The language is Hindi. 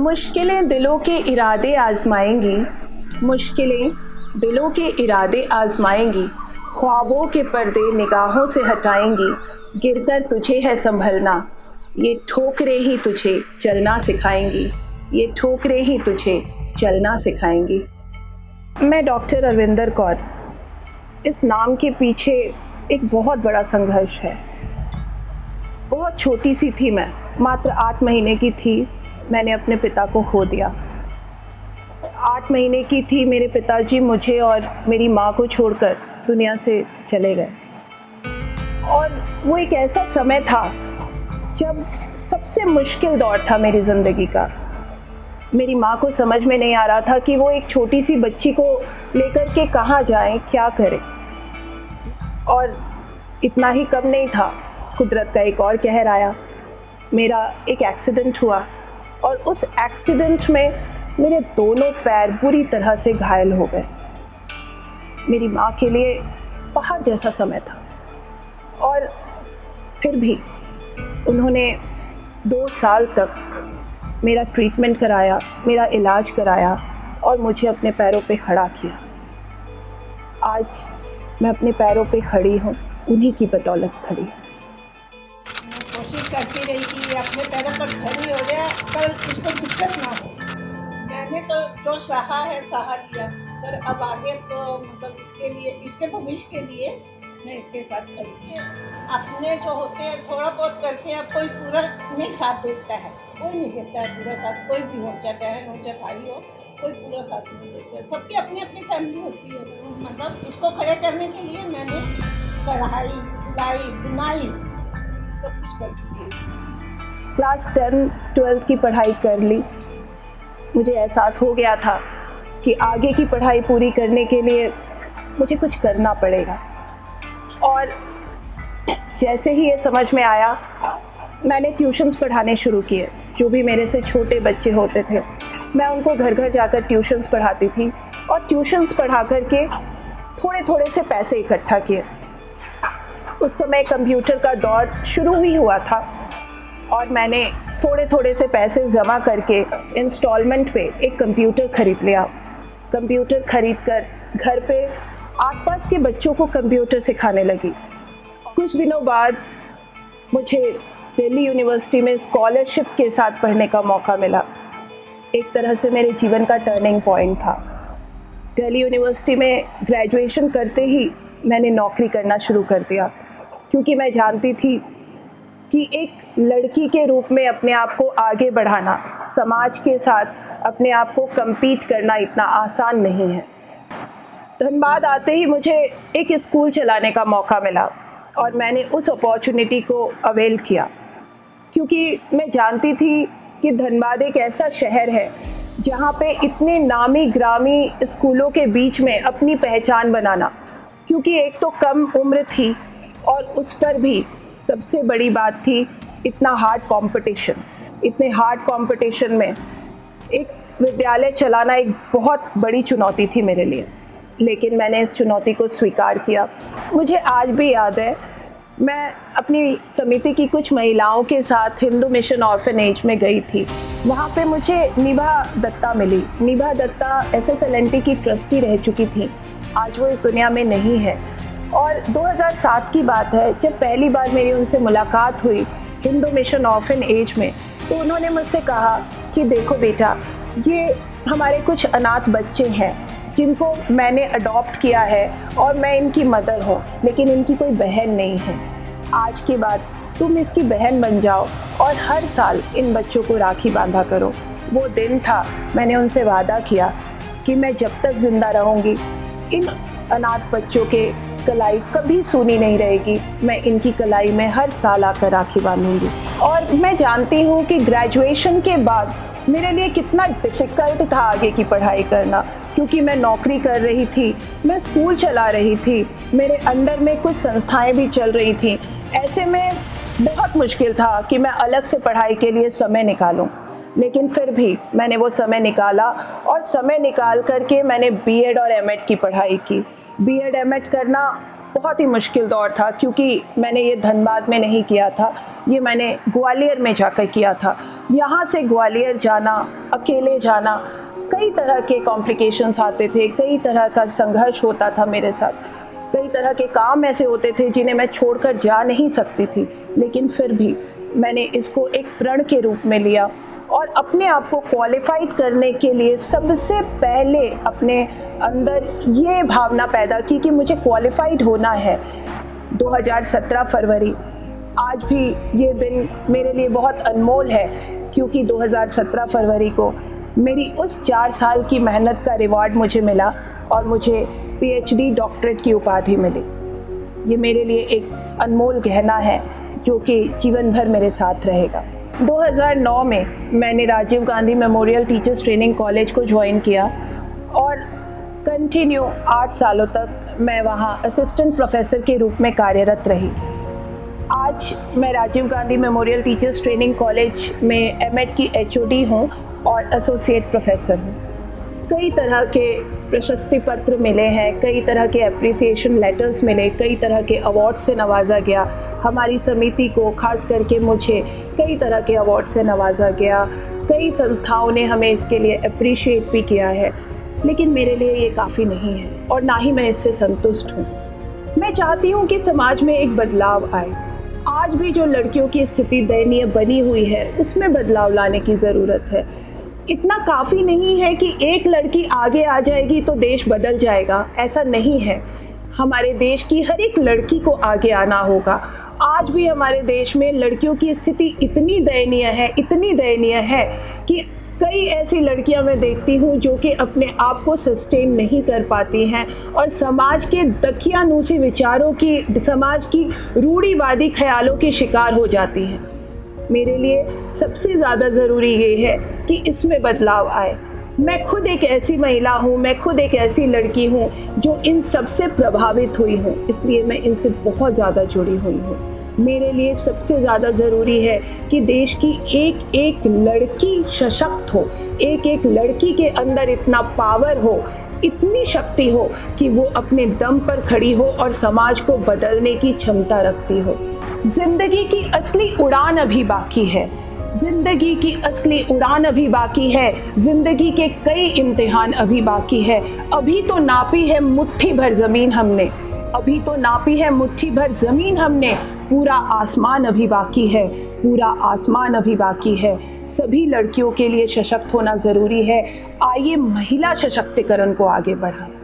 मुश्किलें दिलों के इरादे आजमाएंगी, मुश्किलें दिलों के इरादे आजमाएंगी, ख्वाबों के पर्दे निगाहों से हटाएंगी। गिरकर तुझे है संभलना, ये ठोकरें ही तुझे चलना सिखाएंगी, ये ठोकरें ही तुझे चलना सिखाएंगी। मैं डॉक्टर अरविंदर कौर। इस नाम के पीछे एक बहुत बड़ा संघर्ष है। बहुत छोटी सी थी मैं, मात्र 8 महीने की थी। मैंने अपने पिता को खो दिया। 8 महीने की थी, मेरे पिताजी मुझे और मेरी माँ को छोड़कर दुनिया से चले गए। और वो एक ऐसा समय था जब सबसे मुश्किल दौर था मेरी ज़िंदगी का। मेरी माँ को समझ में नहीं आ रहा था कि वो एक छोटी सी बच्ची को लेकर के कहाँ जाएं, क्या करें। और इतना ही कम नहीं था, कुदरत का एक और कहर आया। मेरा एक एक्सीडेंट हुआ और उस एक्सीडेंट में मेरे दोनों पैर बुरी तरह से घायल हो गए। मेरी माँ के लिए पहाड़ जैसा समय था और फिर भी उन्होंने 2 साल तक मेरा ट्रीटमेंट कराया, मेरा इलाज कराया और मुझे अपने पैरों पे खड़ा किया। आज मैं अपने पैरों पे खड़ी हूँ, उन्हीं की बदौलत खड़ी हूँ। कोशिश करती रही कि अपने पैरों पर खड़ी हो जाए, पर इसको दिक्कत ना हो। मैंने तो जो सहा है सहा लिया, पर अब आगे तो मतलब इसके लिए, इसके भविष्य के लिए मैं इसके साथ खड़ी हूँ। अपने जो होते हैं थोड़ा बहुत करते हैं, कोई पूरा नहीं साथ देता है, कोई नहीं देता है पूरा साथ। कोई भी हो, चाहे बहन हो चाहे भाई हो, कोई पूरा साथ नहीं देता है। सबकी अपनी अपनी फैमिली होती है। मतलब इसको खड़े करने के लिए मैंने कढ़ाई, सिलाई, बुनाई सब कुछ करती थी। क्लास 10, 12 की पढ़ाई कर ली। मुझे एहसास हो गया था कि आगे की पढ़ाई पूरी करने के लिए मुझे कुछ करना पड़ेगा। और जैसे ही ये समझ में आया, मैंने ट्यूशन्स पढ़ाने शुरू किए। जो भी मेरे से छोटे बच्चे होते थे, मैं उनको घर घर जाकर ट्यूशन्स पढ़ाती थी और ट्यूशन्स पढ़ा करके थोड़े थोड़े से पैसे इकट्ठा किए। उस समय कंप्यूटर का दौर शुरू ही हुआ था और मैंने थोड़े थोड़े से पैसे जमा करके इंस्टॉलमेंट पे एक कंप्यूटर ख़रीद लिया। कंप्यूटर ख़रीद कर घर पे आसपास के बच्चों को कंप्यूटर सिखाने लगी। कुछ दिनों बाद मुझे दिल्ली यूनिवर्सिटी में स्कॉलरशिप के साथ पढ़ने का मौका मिला। एक तरह से मेरे जीवन का टर्निंग पॉइंट था। दिल्ली यूनिवर्सिटी में ग्रेजुएशन करते ही मैंने नौकरी करना शुरू कर दिया, क्योंकि मैं जानती थी कि एक लड़की के रूप में अपने आप को आगे बढ़ाना, समाज के साथ अपने आप को compete करना इतना आसान नहीं है। धनबाद आते ही मुझे एक स्कूल चलाने का मौका मिला और मैंने उस अपॉर्चुनिटी को अवेल किया, क्योंकि मैं जानती थी कि धनबाद एक ऐसा शहर है जहाँ पे इतने नामी ग्रामी स्कूलों के बीच में अपनी पहचान बनाना, क्योंकि एक तो कम उम्र थी और उस पर भी सबसे बड़ी बात थी इतना हार्ड कंपटीशन। इतने हार्ड कंपटीशन में एक विद्यालय चलाना एक बहुत बड़ी चुनौती थी मेरे लिए, लेकिन मैंने इस चुनौती को स्वीकार किया। मुझे आज भी याद है, मैं अपनी समिति की कुछ महिलाओं के साथ हिंदू मिशन ऑर्फनेज में गई थी। वहाँ पे मुझे निभा दत्ता मिली। निभा दत्ता SSLNT की ट्रस्टी रह चुकी थी। आज वो इस दुनिया में नहीं है। और 2007 की बात है, जब पहली बार मेरी उनसे मुलाकात हुई हिंदू मिशन ऑर्फनेज में, तो उन्होंने मुझसे कहा कि देखो बेटा, ये हमारे कुछ अनाथ बच्चे हैं जिनको मैंने अडॉप्ट किया है और मैं इनकी मदर हूँ, लेकिन इनकी कोई बहन नहीं है। आज के बाद तुम इसकी बहन बन जाओ और हर साल इन बच्चों को राखी बांधा करो। वो दिन था, मैंने उनसे वादा किया कि मैं जब तक ज़िंदा रहूँगी इन अनाथ बच्चों के कलाई कभी सूनी नहीं रहेगी। मैं इनकी कलाई में हर साल आकर राखी बांधूंगी। और मैं जानती हूँ कि ग्रेजुएशन के बाद मेरे लिए कितना डिफ़िकल्ट था आगे की पढ़ाई करना, क्योंकि मैं नौकरी कर रही थी, मैं स्कूल चला रही थी, मेरे अंडर में कुछ संस्थाएं भी चल रही थी। ऐसे में बहुत मुश्किल था कि मैं अलग से पढ़ाई के लिए समय निकालूं, लेकिन फिर भी मैंने वो समय निकाला और समय निकाल करके मैंने B.Ed और M.Ed की पढ़ाई की। B.Ed M.Ed करना बहुत ही मुश्किल दौर था, क्योंकि मैंने ये धनबाद में नहीं किया था, ये मैंने ग्वालियर में जाकर किया था। यहाँ से ग्वालियर जाना, अकेले जाना, कई तरह के कॉम्प्लिकेशंस आते थे, कई तरह का संघर्ष होता था मेरे साथ, कई तरह के काम ऐसे होते थे जिन्हें मैं छोड़कर जा नहीं सकती थी। लेकिन फिर भी मैंने इसको एक प्रण के रूप में लिया और अपने आप को क्वालिफाइड करने के लिए सबसे पहले अपने अंदर ये भावना पैदा की कि मुझे क्वालिफाइड होना है। 2017 फरवरी, आज भी ये दिन मेरे लिए बहुत अनमोल है, क्योंकि 2017 फरवरी को मेरी उस 4 साल की मेहनत का रिवॉर्ड मुझे मिला और मुझे PhD डॉक्टरेट की उपाधि मिली। ये मेरे लिए एक अनमोल गहना है जो कि जीवन भर मेरे साथ रहेगा। 2009 में मैंने Rajiv Gandhi memorial teachers training college को ज्वाइन किया और कंटिन्यू 8 सालों तक मैं वहाँ असिस्टेंट प्रोफेसर के रूप में कार्यरत रही। आज मैं Rajiv Gandhi memorial teachers training college में M.Ed की HOD हूँ और एसोसिएट प्रोफेसर हूँ। कई तरह के प्रशस्ति पत्र मिले हैं, कई तरह के एप्रिसिएशन लेटर्स मिले, कई तरह के अवार्ड से नवाजा गया। हमारी समिति को, खास करके मुझे, कई तरह के अवार्ड से नवाजा गया। कई संस्थाओं ने हमें इसके लिए अप्रिशिएट भी किया है, लेकिन मेरे लिए ये काफ़ी नहीं है और ना ही मैं इससे संतुष्ट हूँ। मैं चाहती हूँ कि समाज में एक बदलाव आए। आज भी जो लड़कियों की स्थिति दयनीय बनी हुई है, उसमें बदलाव लाने की ज़रूरत है। इतना काफ़ी नहीं है कि एक लड़की आगे आ जाएगी तो देश बदल जाएगा, ऐसा नहीं है। हमारे देश की हर एक लड़की को आगे आना होगा। आज भी हमारे देश में लड़कियों की स्थिति इतनी दयनीय है कि कई ऐसी लड़कियां मैं देखती हूं जो कि अपने आप को सस्टेन नहीं कर पाती हैं और समाज के दकियानूसी विचारों की, समाज की रूढ़िवादी ख्यालों की शिकार हो जाती हैं। मेरे लिए सबसे ज़्यादा ज़रूरी ये है कि इसमें बदलाव आए। मैं खुद एक ऐसी महिला हूँ, मैं खुद एक ऐसी लड़की हूँ जो इन सब से प्रभावित हुई हूँ, इसलिए मैं इनसे बहुत ज़्यादा जुड़ी हुई हूँ। मेरे लिए सबसे ज़्यादा ज़रूरी है कि देश की एक एक लड़की सशक्त हो, एक एक लड़की के अंदर इतना पावर हो, इतनी शक्ति हो कि वो अपने दम पर खड़ी हो और समाज को बदलने की क्षमता रखती हो। जिंदगी की असली उड़ान अभी बाकी है, जिंदगी की असली उड़ान अभी बाकी है, जिंदगी के कई इम्तिहान अभी बाकी है। अभी तो नापी है मुट्ठी भर ज़मीन हमने, अभी तो नापी है मुट्ठी भर ज़मीन हमने, पूरा आसमान अभी बाकी है, पूरा आसमान अभी बाकी है। सभी लड़कियों के लिए सशक्त होना ज़रूरी है। आइए महिला सशक्तिकरण को आगे बढ़ाएं।